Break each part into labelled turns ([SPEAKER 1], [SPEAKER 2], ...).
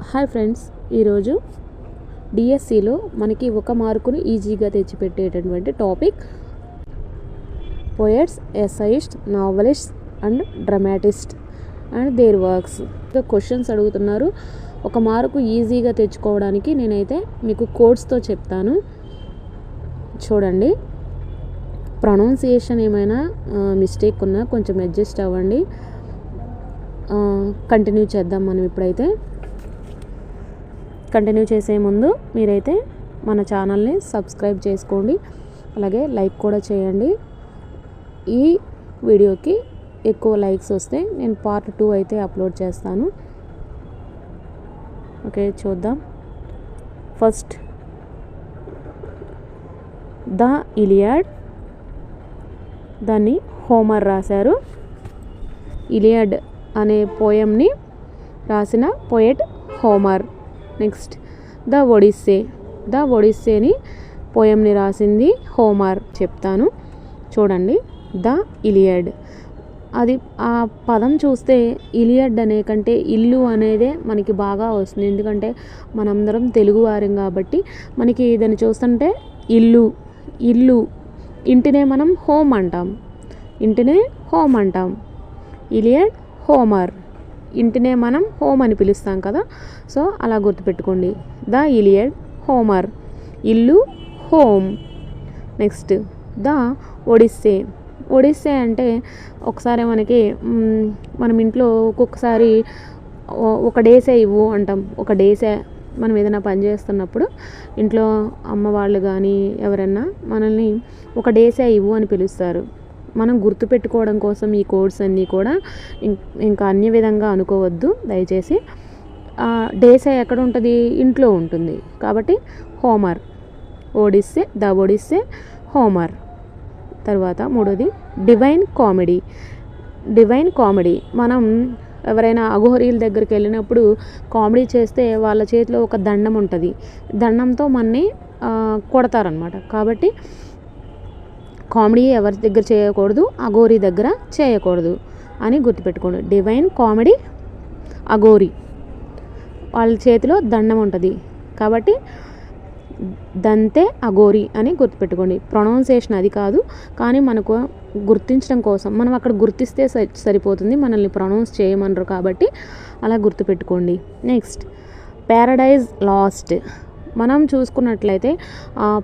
[SPEAKER 1] Hi friends, ఈరోజు డిఎస్సిలో మనకి ఒక మార్కును ఈజీగా తెచ్చిపెట్టేటటువంటి topic poets, essayist, novelist and dramatist and their works. Questions అడుగుతున్నారు. ఒక మార్కు ఈజీగా తెచ్చుకోవడానికి నేనైతే మీకు కోడ్స్తో చెప్తాను. చూడండి, ప్రొనౌన్సియేషన్ ఏమైనా మిస్టేక్ ఉన్నా కొంచెం అడ్జస్ట్ అవ్వండి. కంటిన్యూ చేద్దాం. మనం ఇప్పుడైతే కంటిన్యూ చేసే ముందు మీరైతే మన ఛానల్ని సబ్స్క్రైబ్ చేసుకోండి, అలాగే లైక్ కూడా చేయండి. ఈ వీడియోకి ఎక్కువ లైక్స్ వస్తే నేను పార్ట్ 2 అయితే అప్లోడ్ చేస్తాను. ఓకే, చూద్దాం. ఫస్ట్, ద ఇలియాడ్, దాన్ని హోమర్ రాశారు. ఇలియాడ్ అనే పోయంని రాసిన పోయెట్ హోమర్. నెక్స్ట్, ద ఒడిస్సేని పోయంని రాసింది హోమర్. చెప్తాను చూడండి. ద ఇలియడ్, అది ఆ పదం చూస్తే ఇలియడ్ అనే కంటే ఇల్లు అనేదే మనకి బాగా వస్తుంది. ఎందుకంటే మనందరం తెలుగువారం కాబట్టి మనకి దాన్ని చూస్తుంటే ఇల్లు ఇంటినే మనం హోమ్ అంటాం. ఇలియడ్ హోమర్, ఇంటినే మనం హోమ్ అని పిలుస్తాం కదా. సో అలా గుర్తుపెట్టుకోండి. ద ఇలియడ్ హోమర్, ఇల్లు హోమ్. నెక్స్ట్, ద ఒడిస్సే అంటే ఒకసారి మనకి మనం ఇంట్లో ఒక్కొక్కసారి ఒక డేసే ఇవ్వు అంటాం. ఒక డేసే మనం ఏదైనా పని చేస్తున్నప్పుడు ఇంట్లో అమ్మ వాళ్ళు కానీ ఎవరైనా మనల్ని ఒక డేసే ఇవ్వు అని పిలుస్తారు. మనం గుర్తుపెట్టుకోవడం కోసం ఈ కోడ్స్ అన్నీ కూడా ఇంకా అన్ని విధంగా అనుకోవద్దు దయచేసి. డేసే ఎక్కడ ఉంటుంది? ఇంట్లో ఉంటుంది. కాబట్టి హోమర్, ద ఒడిస్సే హోమర్. తర్వాత మూడోది డివైన్ కామెడీ. మనం ఎవరైనా అఘోరీల దగ్గరికి వెళ్ళినప్పుడు కామెడీ చేస్తే వాళ్ళ చేతిలో ఒక దండం ఉంటుంది. దండంతో మనని కొడతారనమాట. కాబట్టి కామెడీ ఎవరి దగ్గర చేయకూడదు, అఘోరీ దగ్గర చేయకూడదు అని గుర్తుపెట్టుకోండి. డివైన్ కామెడీ, అఘోరీ వాళ్ళ చేతిలో దండం ఉంటుంది. కాబట్టి దంతే అఘోరీ అని గుర్తుపెట్టుకోండి. ప్రొనౌన్సియేషన్ అది కాదు, కానీ మనకు గుర్తించడం కోసం మనం అక్కడ గుర్తిస్తే సరిపోతుంది. మనల్ని ప్రొనౌన్స్ చేయమనరు కాబట్టి అలా గుర్తుపెట్టుకోండి. Next, Paradise last. మనం చూసుకున్నట్లయితే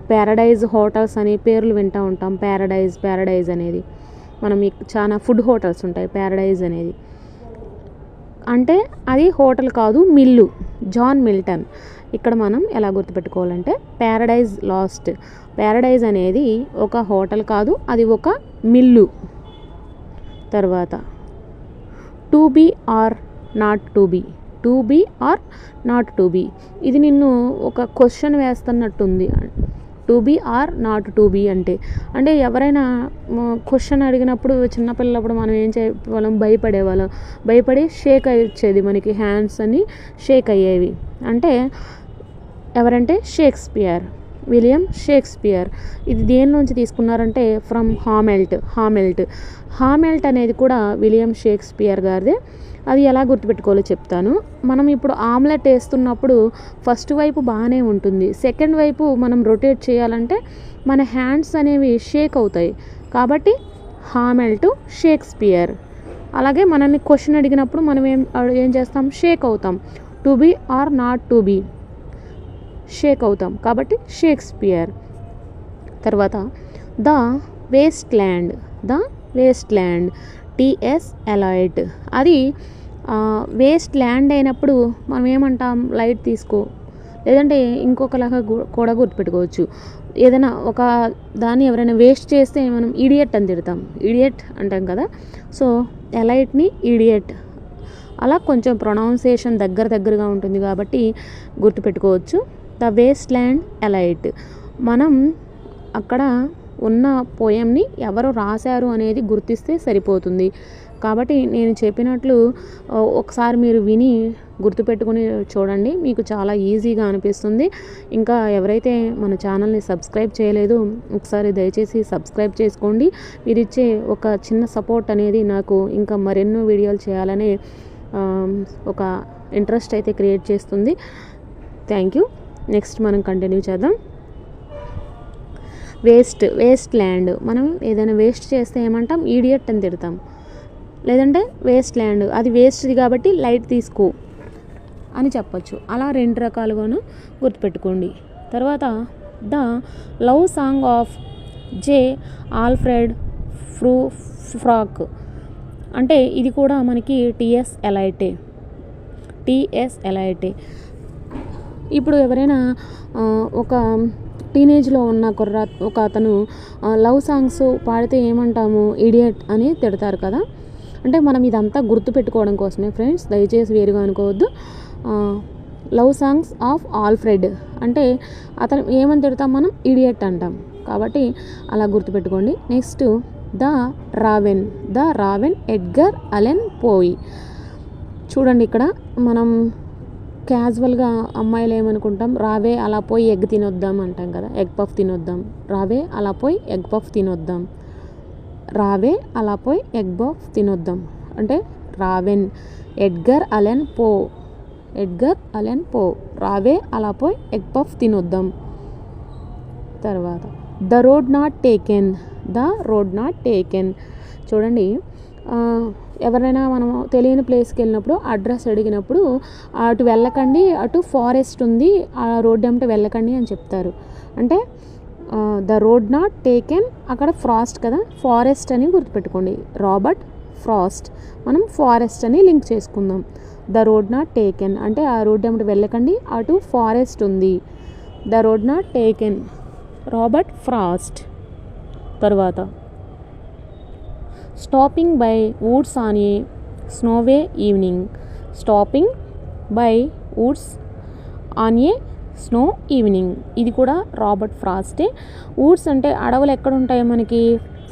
[SPEAKER 1] ప్యారడైజ్ హోటల్స్ అని పేర్లు వింటూ ఉంటాం. ప్యారడైజ్ అనేది మనం చాలా ఫుడ్ హోటల్స్ ఉంటాయి. ప్యారడైజ్ అనేది అంటే అది హోటల్ కాదు, మిల్లు. John Milton. ఇక్కడ మనం ఎలా గుర్తుపెట్టుకోవాలంటే ప్యారడైజ్ లాస్ట్. ప్యారడైజ్ అనేది ఒక హోటల్ కాదు, అది ఒక మిల్లు. తర్వాత to be or not to be. ఇది నిన్ను ఒక క్వశ్చన్ వేస్తున్నట్టుంది. To be or not to be అంటే ఎవరైనా క్వశ్చన్ అడిగినప్పుడు చిన్నపిల్లప్పుడు మనం ఏం చేయవాళ్ళం? భయపడి షేక్ అయ్యేది. మనకి హ్యాండ్స్ అని షేక్ అయ్యేవి. అంటే ఎవరంటే విలియం షేక్స్పియర్. ఇది దేనిలోంచి తీసుకున్నారంటే ఫ్రమ్ హామెల్ట్ అనేది కూడా విలియం షేక్స్పియర్ గారిదే. అది ఎలా గుర్తుపెట్టుకోవాలో చెప్తాను. మనం ఇప్పుడు ఆమ్లెట్ వేస్తున్నప్పుడు ఫస్ట్ వైపు బాగానే ఉంటుంది, సెకండ్ వైపు మనం రొటేట్ చేయాలంటే మన హ్యాండ్స్ అనేవి షేక్ అవుతాయి. కాబట్టి హామెల్ట్, షేక్స్పియర్. అలాగే మనల్ని క్వశ్చన్ అడిగినప్పుడు మనం ఏం చేస్తాం? షేక్ అవుతాం. To be or not to be, shake అవుతాం. కాబట్టి షేక్స్పియర్. తర్వాత the waste land, TS Eliot. అది వేస్ట్ ల్యాండ్ అయినప్పుడు మనం ఏమంటాం? లైట్ తీసుకో, లేదంటే ఇంకొకలాగా కూడా గుర్తుపెట్టుకోవచ్చు. ఏదైనా ఒక దాన్ని ఎవరైనా వేస్ట్ చేస్తే మనం ఇడియట్ అని తిడతాం. ఇడియట్ అంటాం కదా. సో ఎలైట్ని ఇడియట్. అలా కొంచెం ప్రొనౌన్సియేషన్ దగ్గరగా ఉంటుంది కాబట్టి గుర్తుపెట్టుకోవచ్చు. The waste land Eliot. మనం అక్కడ ఉన్న పోయంని ఎవరు రాశారు అనేది గుర్తిస్తే సరిపోతుంది. కాబట్టి నేను చెప్పినట్లు ఒకసారి మీరు విని గుర్తుపెట్టుకుని చూడండి, మీకు చాలా ఈజీగా అనిపిస్తుంది. ఇంకా ఎవరైతే మన ఛానల్ని సబ్స్క్రైబ్ చేయలేదో ఒకసారి దయచేసి సబ్స్క్రైబ్ చేసుకోండి. మీరు ఇచ్చే ఒక చిన్న సపోర్ట్ అనేది నాకు ఇంకా మరెన్నో వీడియోలు చేయాలనే ఒక ఇంట్రెస్ట్ అయితే క్రియేట్ చేస్తుంది. Thank you. నెక్స్ట్ మనం కంటిన్యూ చేద్దాం. Waste land. మనం ఏదైనా వేస్ట్ చేస్తే ఏమంటాం? ఈడియట్ అని తిడతాం. లేదంటే వేస్ట్ ల్యాండ్, అది వేస్ట్ది కాబట్టి లైట్ తీసుకో అని చెప్పచ్చు. అలా 2 రకాలుగాను గుర్తుపెట్టుకోండి. తర్వాత the love song of J Alfred frock అంటే ఇది కూడా మనకి టిఎస్ ఎలైటే. ఇప్పుడు ఎవరైనా ఒక టీనేజ్లో ఉన్న ఒక అతను లవ్ సాంగ్స్ పాడితే ఏమంటాము? ఇడియట్ అని తిడతారు కదా. అంటే మనం ఇదంతా గుర్తుపెట్టుకోవడం కోసమే ఫ్రెండ్స్, దయచేసి వేరుగా అనుకోవద్దు. లవ్ సాంగ్స్ ఆఫ్ ఆల్ఫ్రెడ్ అంటే అతను ఏమని తిడతాం మనం? ఇడియట్ అంటాం. కాబట్టి అలా గుర్తుపెట్టుకోండి. Next the raven Edgar Allen పోయి. చూడండి, ఇక్కడ మనం క్యాజువల్గా అమ్మాయిలు ఏమనుకుంటాం? రావే అలా పోయి ఎగ్ తినొద్దాం అంటాం కదా, ఎగ్ పఫ్ తినొద్దాం. రావే అలా పోయి ఎగ్ పఫ్ తినొద్దాం. రావే అలా పోయి ఎగ్ పఫ్ తినొద్దాం అంటే రావెన్ ఎడ్గర్ అలెన్ పో. రావే అలా పోయి ఎగ్ పఫ్ తినొద్దాం. తర్వాత ద రోడ్ నాట్ టేకెన్. చూడండి, ఎవరైనా మనం తెలియని ప్లేస్కి వెళ్ళినప్పుడు అడ్రస్ అడిగినప్పుడు అటు వెళ్ళకండి, అటు ఫారెస్ట్ ఉంది, ఆ రోడ్డు ఏమిటో వెళ్ళకండి అని చెప్తారు. అంటే ద రోడ్ నాట్ టేకెన్, అక్కడ ఫ్రాస్ట్ కదా, ఫారెస్ట్ అని గుర్తుపెట్టుకోండి. రాబర్ట్ ఫ్రాస్ట్, మనం ఫారెస్ట్ అని లింక్ చేసుకుందాం. ద రోడ్ నాట్ టేకెన్ అంటే ఆ రోడ్డు ఏమిటో వెళ్ళకండి, అటు ఫారెస్ట్ ఉంది. The road not taken, Robert Frost. తర్వాత stopping by woods on a snowy evening. Snow evening ఇది కూడా రాబర్ట్ ఫ్రాస్టే. వుడ్స్ అంటే అడవులు ఎక్కడ ఉంటాయి మనకి?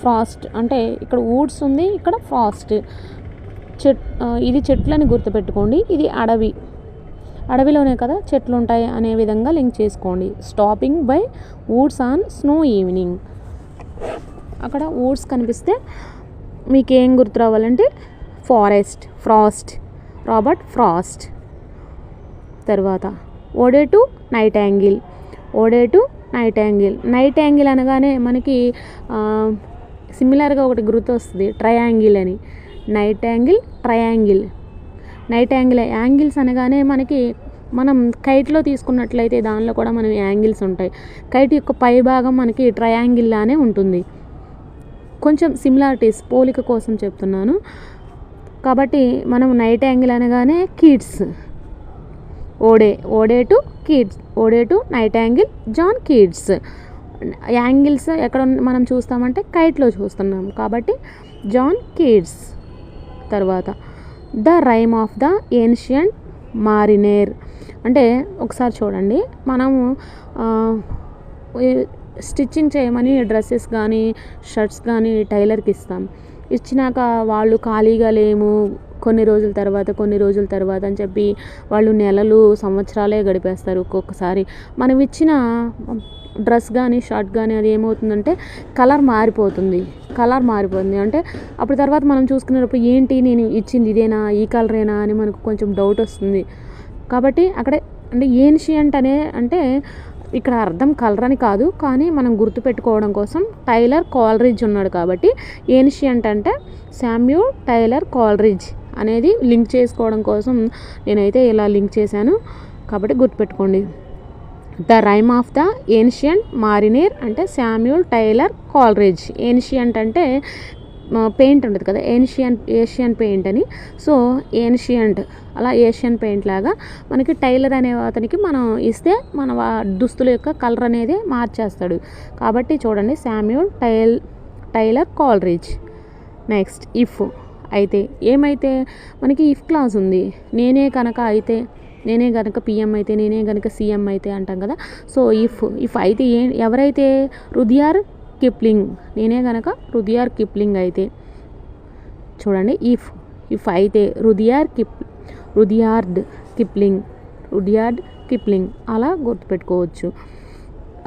[SPEAKER 1] ఫ్రాస్ట్ అంటే ఇక్కడ వుడ్స్ ఉంది, ఇక్కడ ఫ్రాస్ట్. ఇది చెట్లని గుర్తుపెట్టుకోండి, ఇది అడవిలోనే కదా చెట్లు ఉంటాయి అనే విధంగా లింక్ చేసుకోండి. Stopping by woods on snow evening. అక్కడ వుడ్స్ కనిపిస్తే మీకు ఏం గుర్తు రావాలంటే ఫ్రాస్ట్, రాబర్ట్ ఫ్రాస్ట్. తర్వాత ఓడే టు నైట్ యాంగిల్ అనగానే మనకి సిమిలర్గా ఒకటి గుర్తు వస్తుంది, ట్రయాంగిల్ అని. నైట్ యాంగిల్ యాంగిల్స్ అనగానే మనం కైట్లో తీసుకున్నట్లయితే దానిలో కూడా మనం యాంగిల్స్ ఉంటాయి. కైట్ యొక్క పై భాగం మనకి ట్రయాంగిల్ లానే ఉంటుంది. కొంచెం సిమిలారిటీస్, పోలిక కోసం చెప్తున్నాను. కాబట్టి మనం నైట్ యాంగిల్ అనగానే kids, ode to night angle John kids. Angles ఎక్కడ మనం చూస్తామంటే కైట్లో చూస్తున్నాం కాబట్టి జాన్ కిడ్స్. తర్వాత the rime of the ancient mariner అంటే ఒకసారి చూడండి, మనము స్టిచ్చింగ్ చేయమని డ్రెస్సెస్ కానీ షర్ట్స్ కానీ టైలర్కి ఇస్తాం. ఇచ్చినాక వాళ్ళు ఖాళీగా లేము, కొన్ని రోజుల తర్వాత అని చెప్పి వాళ్ళు నెలలు సంవత్సరాలే గడిపేస్తారు. ఒక్కొక్కసారి మనం ఇచ్చిన డ్రెస్ కానీ షర్ట్ కానీ అది ఏమవుతుందంటే కలర్ మారిపోతుంది. అంటే అప్పుడు తర్వాత మనం చూసుకునేటప్పుడు ఏంటి నేను ఇచ్చింది ఇదేనా, ఈ కలరేనా అని మనకు కొంచెం డౌట్ వస్తుంది. కాబట్టి అక్కడ అంటే ఏన్షియంట్ అంటే ఇక్కడ అర్థం కలర్ అని కాదు, కానీ మనం గుర్తుపెట్టుకోవడం కోసం టైలర్ కాలరిడ్జ్ ఉన్నాడు కాబట్టి ఏన్షియంట్ అంటే శామ్యూల్ టైలర్ కాలరిడ్జ్ అనేది లింక్ చేసుకోవడం కోసం నేనైతే ఇలా లింక్ చేశాను. కాబట్టి గుర్తుపెట్టుకోండి. The rime of the ancient mariner అంటే శామ్యూల్ టైలర్ కాలరిడ్జ్. ఏన్షియంట్ అంటే పెయింట్ ఉంటుంది కదా, ఏషియన్ పెయింట్ అని. సో ఏన్షియంట్ అలా ఏషియన్ పెయింట్ లాగా మనకి టైలర్ అనే అతనికి మనం ఇస్తే మన దుస్తుల యొక్క కలర్ అనేది మార్చేస్తాడు. కాబట్టి చూడండి, శామ్యూల్ టైలర్ కాలరిడ్జ్. నెక్స్ట్ ఇఫ్ అయితే, ఏమైతే మనకి ఇఫ్ క్లాజ్ ఉంది. నేనే కనుక పిఎం అయితే, నేనే కనుక సీఎం అయితే అంటాం కదా. సో ఇఫ్ అయితే ఎవరైతే? రుడియార్డ్ కిప్లింగ్. నేనే కనుక రుడియార్డ్ కిప్లింగ్ అయితే. చూడండి, ఇఫ్ అయితే రుడియార్డ్ కిప్లింగ్ అలా గుర్తుపెట్టుకోవచ్చు.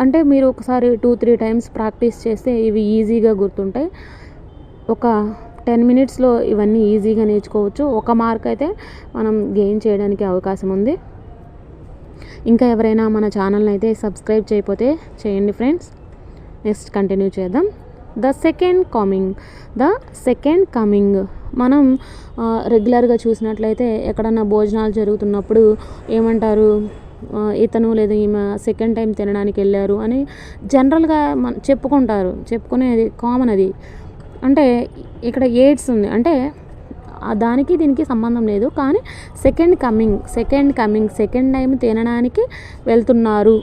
[SPEAKER 1] అంటే మీరు ఒకసారి 2-3 టైమ్స్ ప్రాక్టీస్ చేస్తే ఇవి ఈజీగా గుర్తుంటాయి. ఒక 10 మినిట్స్లో ఇవన్నీ ఈజీగా నేర్చుకోవచ్చు. 1 మార్క్ అయితే మనం గెయిన్ చేయడానికి అవకాశం ఉంది. ఇంకా ఎవరైనా మన ఛానల్ని అయితే సబ్స్క్రైబ్ చేయకపోతే చేయండి ఫ్రెండ్స్. నెక్స్ట్ కంటిన్యూ చేద్దాం. ద సెకండ్ కమింగ్ మనం రెగ్యులర్గా చూసినట్లయితే ఎక్కడన్నా భోజనాలు జరుగుతున్నప్పుడు ఏమంటారు, ఇతను లేదా ఈమె సెకండ్ టైం తినడానికి వెళ్ళారు అని జనరల్గా చెప్పుకునేది కామన్. అది అంటే ఇక్కడ ఎయిడ్స్ ఉంది అంటే దానికి దీనికి సంబంధం లేదు, కానీ సెకండ్ టైం తినడానికి వెళ్తున్నారు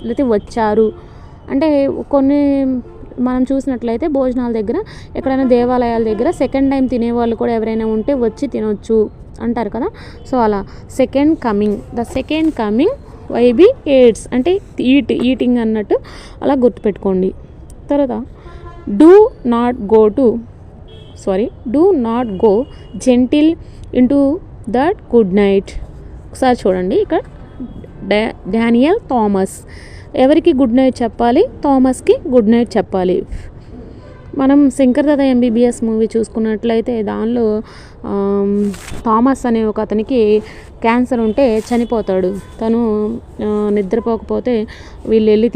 [SPEAKER 1] లేకపోతే వచ్చారు అంటే కొన్ని మనం చూసినట్లయితే భోజనాల దగ్గర ఎక్కడైనా దేవాలయాల దగ్గర సెకండ్ టైం తినేవాళ్ళు కూడా ఎవరైనా ఉంటే వచ్చి తినొచ్చు అంటారు కదా. సో అలా the second coming YB AIDS అంటే ఈటింగ్ అన్నట్టు అలా గుర్తుపెట్టుకోండి. తర్వాత do not go gentle into that good night. ఒకసారి చూడండి, ఇక్కడ డానియల్ థామస్ ఎవరికి గుడ్ నైట్ చెప్పాలి, థామస్కి గుడ్ నైట్ చెప్పాలి. మనం శంకర్ దాదా ఎంబీబీఎస్ మూవీ చూసుకున్నట్లయితే దానిలో థామస్ అనే ఒక అతనికి క్యాన్సర్ ఉంటే చనిపోతాడు. తను నిద్రపోకపోతే వీళ్ళు వెళ్ళి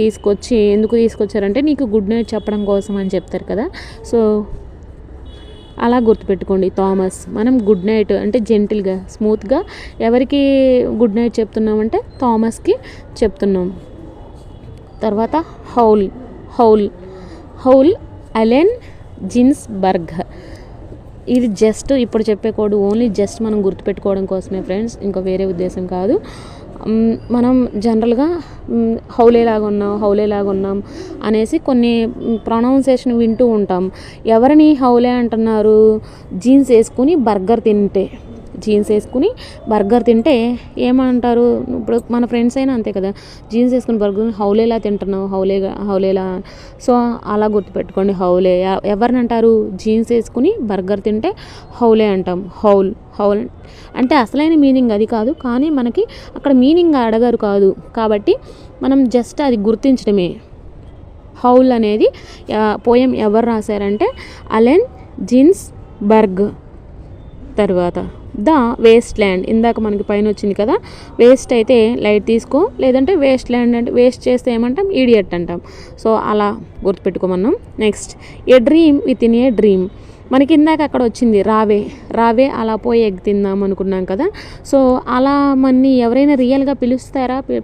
[SPEAKER 1] ఎందుకు తీసుకొచ్చారంటే నీకు గుడ్ నైట్ చెప్పడం కోసం అని చెప్తారు కదా. సో అలా గుర్తుపెట్టుకోండి. థామస్ మనం గుడ్ నైట్ అంటే జెంటిల్గా స్మూత్గా ఎవరికి గుడ్ నైట్ చెప్తున్నామంటే థామస్కి చెప్తున్నాం. తర్వాత హౌల్ అలెన్ జిన్స్బర్గ్. ఇది జస్ట్ ఇప్పుడు చెప్పే కోడ్ ఓన్లీ జస్ట్ మనం గుర్తుపెట్టుకోవడం కోసమే ఫ్రెండ్స్, ఇంకా వేరే ఉద్దేశం కాదు. మనం జనరల్గా హౌలేలాగా ఉన్నాం అనేసి కొన్ని ప్రొనౌన్సియేషన్ వింటూ ఉంటాం. ఎవరిని హౌలే అంటున్నారు, జీన్స్ వేసుకుని బర్గర్ తింటే ఏమంటారు, ఇప్పుడు మన ఫ్రెండ్స్ అయినా అంతే కదా, జీన్స్ వేసుకుని బర్గర్ హౌలేలా తింటున్నావు, హౌలేలా. సో అలా గుర్తుపెట్టుకోండి. హౌలే ఎవరిని అంటారు, జీన్స్ వేసుకుని బర్గర్ తింటే హౌలే అంటాం. హౌల్ అంటే అసలైన మీనింగ్ అది కాదు, కానీ మనకి అక్కడ మీనింగ్ అడగారు కాదు కాబట్టి మనం జస్ట్ అది గుర్తించడమే. హౌల్ అనేది పోయం ఎవరు రాశారంటే అలెన్ జిన్స్బర్గ్. తర్వాత ద వేస్ట్ ల్యాండ్, ఇందాక మనకి పైన వచ్చింది కదా, వేస్ట్ అయితే లైట్ తీసుకో, లేదంటే వేస్ట్ ల్యాండ్ అంటే వేస్ట్ చేస్తే ఏమంటాం, ఈడియట్ అంటాం. సో అలా గుర్తుపెట్టుకోమన్నాం. Next a dream within a dream. మనకి ఇందాక అక్కడ వచ్చింది రావే అలా పోయి ఎగ్ తిందాం అనుకున్నాం కదా. సో అలా మనని ఎవరైనా రియల్గా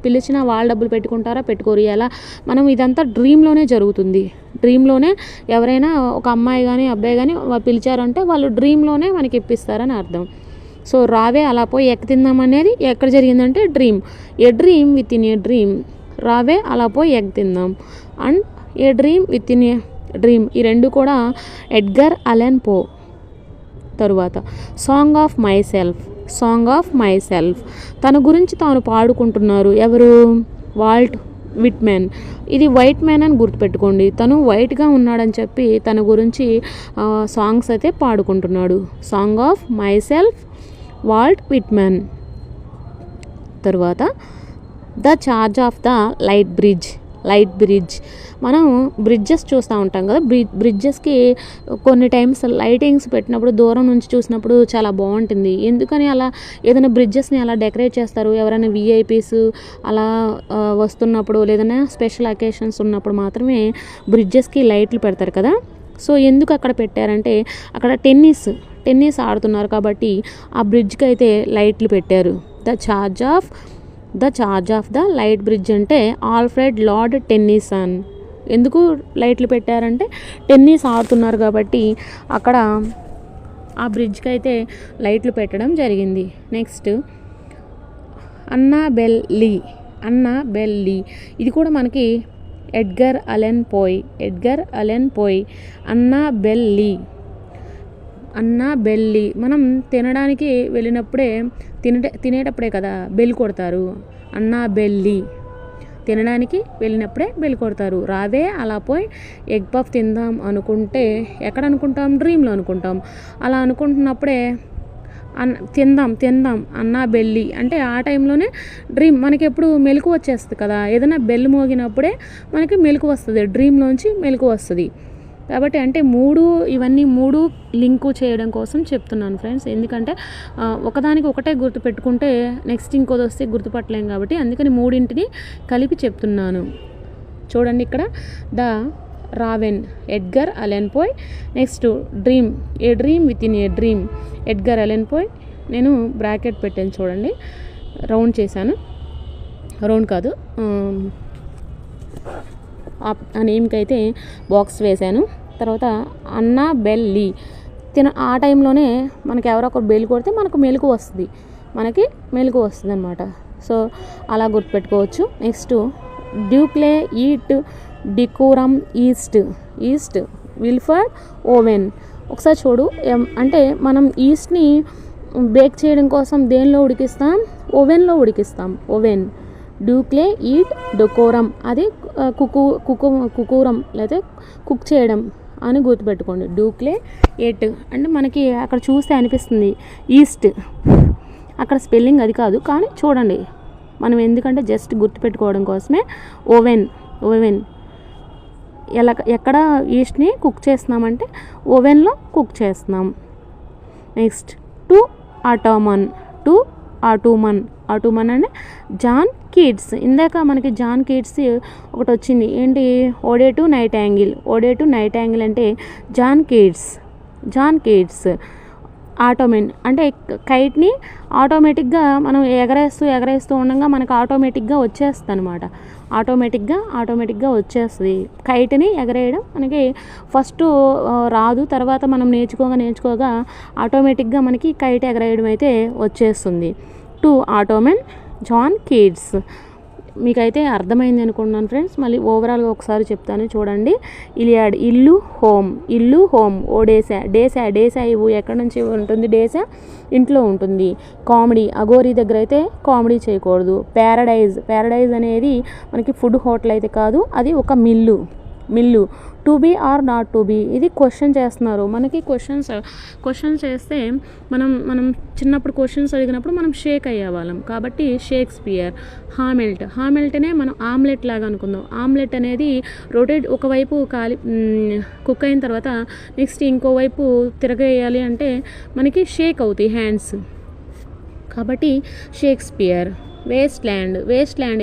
[SPEAKER 1] పిలిచినా వాళ్ళు డబ్బులు పెట్టుకోరు. ఎలా మనం ఇదంతా డ్రీమ్లోనే జరుగుతుంది. డ్రీమ్లోనే ఎవరైనా ఒక అమ్మాయి కానీ అబ్బాయి కానీ పిలిచారంటే వాళ్ళు డ్రీమ్లోనే మనకి ఇప్పిస్తారని అర్థం. సో రావే అలా పోయి ఎగ్ తిందాం అనేది ఎక్కడ జరిగిందంటే ఏ dream within a dream. రావే అలా పోయి ఎగ్ తిందాం and A dream within a dream, ఈ రెండు కూడా ఎడ్గర్ అలెన్ పో. తరువాత సాంగ్ ఆఫ్ మై సెల్ఫ్ తన గురించి తాను పాడుకుంటున్నారు. ఎవరు, వాల్ట్ విట్మెన్. ఇది వైట్ మ్యాన్ అని గుర్తుపెట్టుకోండి. తను వైట్గా ఉన్నాడని చెప్పి తన గురించి సాంగ్స్ అయితే పాడుకుంటున్నాడు. Song of myself, Walt Whitman. తరువాత the charge of the light bridge. మనం బ్రిడ్జెస్ చూస్తూ ఉంటాం కదా, బ్రిడ్జెస్కి కొన్ని టైమ్స్ లైటింగ్స్ పెట్టినప్పుడు దూరం నుంచి చూసినప్పుడు చాలా బాగుంటుంది. ఎందుకని అలా ఏదైనా బ్రిడ్జెస్ని అలా డెకరేట్ చేస్తారు, ఎవరైనా విఐపీస్ అలా వస్తున్నప్పుడు లేదన్నా స్పెషల్ అకేషన్స్ ఉన్నప్పుడు మాత్రమే బ్రిడ్జెస్కి లైట్లు పెడతారు కదా. సో ఎందుకు అక్కడ పెట్టారంటే అక్కడ టెన్నిస్ ఆడుతున్నారు కాబట్టి ఆ బ్రిడ్జ్కి అయితే లైట్లు పెట్టారు. The charge of the light bridge అంటే ఆల్ఫ్రెడ్ లార్డ్ టెన్నిసన్. ఎందుకు లైట్లు పెట్టారంటే టెన్నిస్ ఆడుతున్నారు కాబట్టి అక్కడ ఆ బ్రిడ్జ్కి అయితే లైట్లు పెట్టడం జరిగింది. నెక్స్ట్ అన్నాబెల్ లీ. ఇది కూడా మనకి ఎడ్గర్ అలెన్ పోయ్. అన్నాబెల్ లీ. మనం తినడానికి వెళ్ళినప్పుడే తినేటప్పుడే కదా బెల్ కొడతారు. అన్నాబెల్ లీ తినడానికి వెళ్ళినప్పుడే బెల్ కొడతారు. రావే అలా పోయి ఎగ్ పఫ్ తిందాం అనుకుంటే ఎక్కడ అనుకుంటాం, డ్రీమ్లో అనుకుంటాం. అలా అనుకుంటున్నప్పుడే తిందాం అన్నాబెల్ లీ అంటే ఆ టైంలోనే డ్రీమ్ మనకి ఎప్పుడు మెలకు వచ్చేస్తుంది కదా. ఏదైనా బెల్ మోగినప్పుడే మనకి మెలకు వస్తుంది, డ్రీమ్లోంచి మెలకు వస్తుంది. కాబట్టి అంటే ఇవన్నీ మూడు లింకు చేయడం కోసం చెప్తున్నాను ఫ్రెండ్స్. ఎందుకంటే ఒకదానికి ఒకటే గుర్తుపెట్టుకుంటే నెక్స్ట్ ఇంకోది వస్తే గుర్తుపట్టలేం కాబట్టి అందుకని మూడింటిని కలిపి చెప్తున్నాను. చూడండి ఇక్కడ ద రావెన్ ఎడ్గర్ అలెన్ పోయ్. Next dream, A dream within a dream Edgar Allen పోయ్. నేను బ్రాకెట్ పెట్టాను చూడండి, రౌండ్ చేశాను, రౌండ్ కాదు ఆ నేమ్కి అయితే బాక్స్ వేశాను. తర్వాత అన్నా బెల్ లీ. ఆ టైంలోనే మనకి ఎవరో ఒకరు బెల్ కొడితే మనకు మెలకు వస్తుంది అనమాట. సో అలా గుర్తుపెట్టుకోవచ్చు. నెక్స్ట్ డ్యూక్లే et decorum est Wilfred Owen. ఒకసారి చూడు, అంటే మనం ఈస్ట్ని బేక్ చేయడం కోసం దేనిలో ఉడికిస్తాం? ఓవెన్లో ఉడికిస్తాం. ఓవెన్. డ్యూక్లే ఈట్ డెకోరమ్, అది కుకూరం లేదా కుక్ చేయడం అని గుర్తుపెట్టుకోండి. డ్యూక్లే ఎట్ అంటే మనకి అక్కడ చూస్తే అనిపిస్తుంది ఈస్ట్, అక్కడ స్పెల్లింగ్ అది కాదు, కానీ చూడండి మనం ఎందుకంటే జస్ట్ గుర్తుపెట్టుకోవడం కోసమే. ఓవెన్ ఎక్కడ ఈస్ట్ని కుక్ చేస్తున్నామంటే ఓవెన్లో కుక్ చేస్తున్నాం. నెక్స్ట్ ఆటోమన్ అంటే జాన్ కీట్స్. ఇందాక మనకి జాన్ కీట్స్ ఒకటి వచ్చింది, ఏంటి? ఓడే టు నైట్ యాంగిల్ అంటే జాన్ కీట్స్. ఆటోమెన్ అంటే కైట్ని ఆటోమేటిక్గా మనం ఎగరేస్తూ ఉండగా మనకు ఆటోమేటిక్గా వచ్చేస్తుంది అనమాట. ఆటోమేటిక్గా వచ్చేస్తుంది. కైట్ని ఎగరేయడం మనకి ఫస్ట్ రాదు, తర్వాత మనం నేర్చుకోగా ఆటోమేటిక్గా మనకి కైట్ ఎగరేయడం అయితే వచ్చేస్తుంది. ఆటోమెన్ జాన్ కీట్స్. మీకైతే అర్థమైంది అనుకుంటున్నాను ఫ్రెండ్స్. మళ్ళీ ఓవరాల్గా ఒకసారి చెప్తాను చూడండి. ఇలియాడ్ ఇల్లు హోమ్. డేసా ఇవ్వు ఎక్కడి నుంచి ఉంటుంది? డేసా ఇంట్లో ఉంటుంది. కామెడీ, అఘోరీ దగ్గర అయితే కామెడీ చేయకూడదు. ప్యారడైజ్ అనేది మనకి ఫుడ్ హోటల్ అయితే కాదు, అది ఒక mill. To be or not to be, ఇది క్వశ్చన్ చేస్తున్నారు మనకి. క్వశ్చన్ చేస్తే మనం చిన్నప్పుడు క్వశ్చన్స్ అడిగినప్పుడు మనం షేక్ అయ్యేవాళ్ళం కాబట్టి షేక్స్పియర్. హామిల్టనే మనం ఆమ్లెట్ లాగా అనుకుందాం. ఆమ్లెట్ అనేది రొటేట్, ఒకవైపు కుక్ అయిన తర్వాత నెక్స్ట్ ఇంకోవైపు తిరగేయాలి అంటే మనకి షేక్ అవుతాయి హ్యాండ్స్, కాబట్టి షేక్స్పియర్. వేస్ట్ ల్యాండ్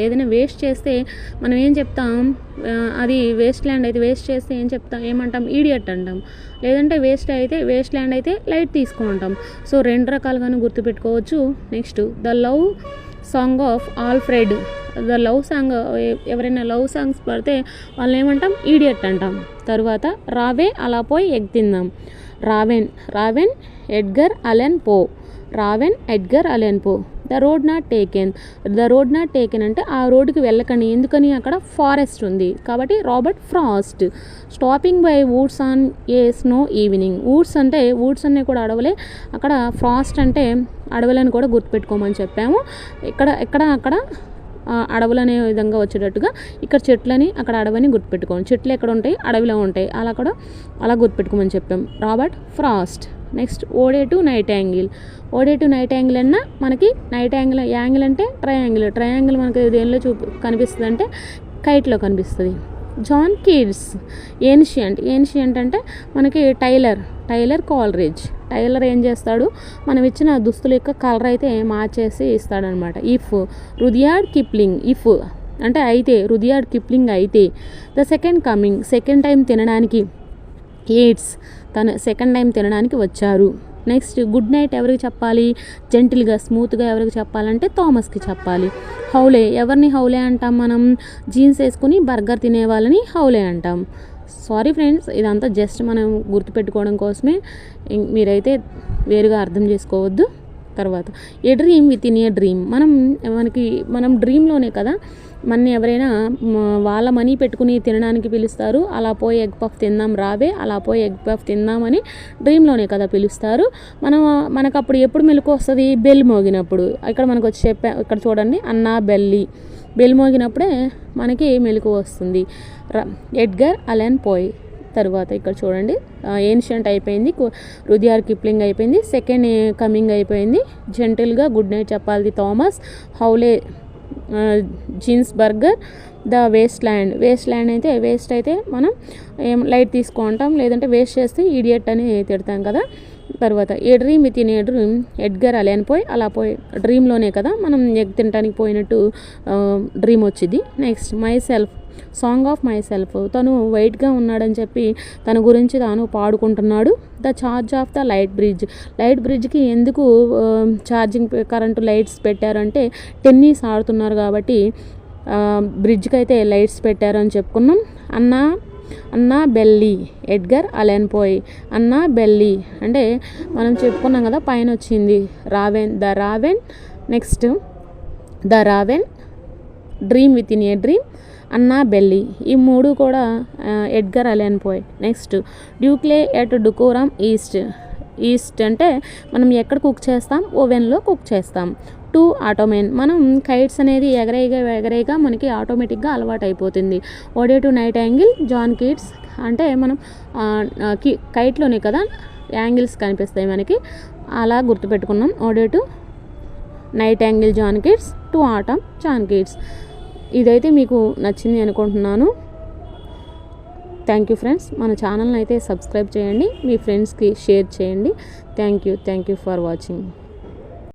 [SPEAKER 1] ఏదైనా వేస్ట్ చేస్తే మనం ఏం చెప్తాం? అది వేస్ట్ చేస్తే ఏమంటాం? ఈడియట్ అంటాం. లేదంటే వేస్ట్ ల్యాండ్ అయితే లైట్ తీసుకుంటాం. సో 2 రకాలుగాను గుర్తుపెట్టుకోవచ్చు. Next the love song of Alfred. The love song, ఎవరైనా లవ్ సాంగ్స్ పడితే వాళ్ళని ఏమంటాం? ఈడియట్ అంటాం. తర్వాత రావే అలా పోయి ఎగ్ తిందాం. రావెన్ ఎడ్గర్ అలెన్ పో. ద రోడ్ నాట్ టేకెన్ అంటే ఆ రోడ్డుకి వెళ్ళకండి, ఎందుకని? అక్కడ ఫారెస్ట్ ఉంది కాబట్టి Robert Frost. Stopping by woods on A snow evening. Woods అన్నీ కూడా అడవులే, అక్కడ ఫ్రాస్ట్ అంటే అడవులని కూడా గుర్తుపెట్టుకోమని చెప్పాము. అక్కడ అడవులు అనే విధంగా వచ్చేటట్టుగా ఇక్కడ చెట్లని అక్కడ అడవిని గుర్తుపెట్టుకోండి. చెట్లు ఎక్కడ ఉంటాయి? అడవిలో ఉంటాయి, అలా గుర్తుపెట్టుకోమని చెప్పాం. Robert Frost. Next ode to night angle అన్నా మనకి యాంగిల్ అంటే ట్రయాంగిల్ మనకి దేనిలో కనిపిస్తుంది అంటే కైట్లో కనిపిస్తుంది. John Keats. ఏన్షియంట్ అంటే మనకి టైలర్ కాలరేజ్. టైలర్ ఏం చేస్తాడు? మనం ఇచ్చిన దుస్తుల యొక్క కలర్ అయితే మార్చేసి ఇస్తాడనమాట. రుదియార్డ్ కిప్లింగ్. అంటే అయితే, రుదియార్డ్ కిప్లింగ్ అయితే. ద సెకండ్ టైం తినడానికి. ఎయిట్స్, తను సెకండ్ టైం తినడానికి వచ్చారు. నెక్స్ట్ గుడ్ నైట్ ఎవరికి చెప్పాలి? జెంటిల్గా, స్మూత్గా ఎవరికి చెప్పాలంటే థామస్కి చెప్పాలి. ఎవరిని హౌలే అంటాం? మనం జీన్స్ వేసుకుని బర్గర్ తినే వాళ్ళని హౌలే అంటాం. సారీ ఫ్రెండ్స్, ఇదంతా జస్ట్ మనం గుర్తుపెట్టుకోవడం కోసమే, మీరైతే వేరుగా అర్థం చేసుకోవద్దు. తర్వాత ఏ dream within a dream. మనం డ్రీమ్లోనే కదా మన ఎవరైనా వాళ్ళ మనీ పెట్టుకుని తినడానికి పిలుస్తారు. అలా పోయి ఎగ్ పఫ్ తిందాం రావే, అలా పోయి ఎగ్ పఫ్ తిందామని డ్రీమ్లోనే కదా పిలుస్తారు. మనకు అప్పుడు ఎప్పుడు మెలకు వస్తుంది? బెల్ మోగినప్పుడు. ఇక్కడ మనకు వచ్చి ఇక్కడ చూడండి, అన్నా బెల్ మోగినప్పుడే మనకి మెలకు వస్తుంది. ఎడ్గర్ అలెన్ పోయ్. తర్వాత ఇక్కడ చూడండి, ఏన్షియంట్ అయిపోయింది, రుదియార్డ్ కిప్లింగ్ అయిపోయింది, సెకండ్ కమింగ్ అయిపోయింది. జెంటిల్గా గుడ్ నైట్ చెప్పాలి థామస్. జిన్స్బర్గర్ ద వేస్ట్ ల్యాండ్ అయితే వేస్ట్ అయితే మనం లైట్ తీసుకుంటాం, లేదంటే వేస్ట్ చేస్తే ఈడియట్ అని తిడతాం కదా. తర్వాత ఏ dream within a dream Edgar Allen పోయ్, అలా పోయి డ్రీమ్లోనే కదా మనం ఎగ్ తినడానికి పోయినట్టు డ్రీమ్ వచ్చింది. Next myself, song of myself, తను వైట్గా ఉన్నాడని చెప్పి తన గురించి తాను పాడుకుంటున్నాడు. The charge of the light బ్రిడ్జ్కి ఎందుకు ఛార్జింగ్ కరెంటు లైట్స్ పెట్టారంటే టెన్నిస్ ఆడుతున్నారు కాబట్టి బ్రిడ్జ్కి అయితే లైట్స్ పెట్టారు అని చెప్పుకున్నాం. అన్నా బెల్లీ, ఎడ్గర్ అలెన్ పోయ్. అన్నా బెల్లీ అంటే మనం చెప్పుకున్నాం కదా, పైన వచ్చింది the raven. Next the raven, dream within a dream, అన్నా బెల్లీ, ఈ మూడు కూడా ఎడ్గర్ అలెన్ పోయ్. నెక్స్ట్ డ్యూక్లే ఎట్ డుకోరామ్ ఈస్ట్ అంటే మనం ఎక్కడ కుక్ చేస్తాం, ఓవెన్లో కుక్ చేస్తాం. టు ఆటోమెన్, మనం కైట్స్ అనేది ఎగరేగా మనకి ఆటోమేటిక్గా అలవాటు అయిపోతుంది. Ode to night angle John Keats అంటే మనం కైట్లోనే కదా యాంగిల్స్ కనిపిస్తాయి మనకి, అలా గుర్తుపెట్టుకున్నాం. Ode to night angle John Keats, to autumn John Keats. ఇదైతే మీకు నచ్చింది అనుకుంటున్నాను. Thank you friends. మన ఛానల్ని అయితే సబ్స్క్రైబ్ చేయండి, మీ ఫ్రెండ్స్కి షేర్ చేయండి. Thank you for watching.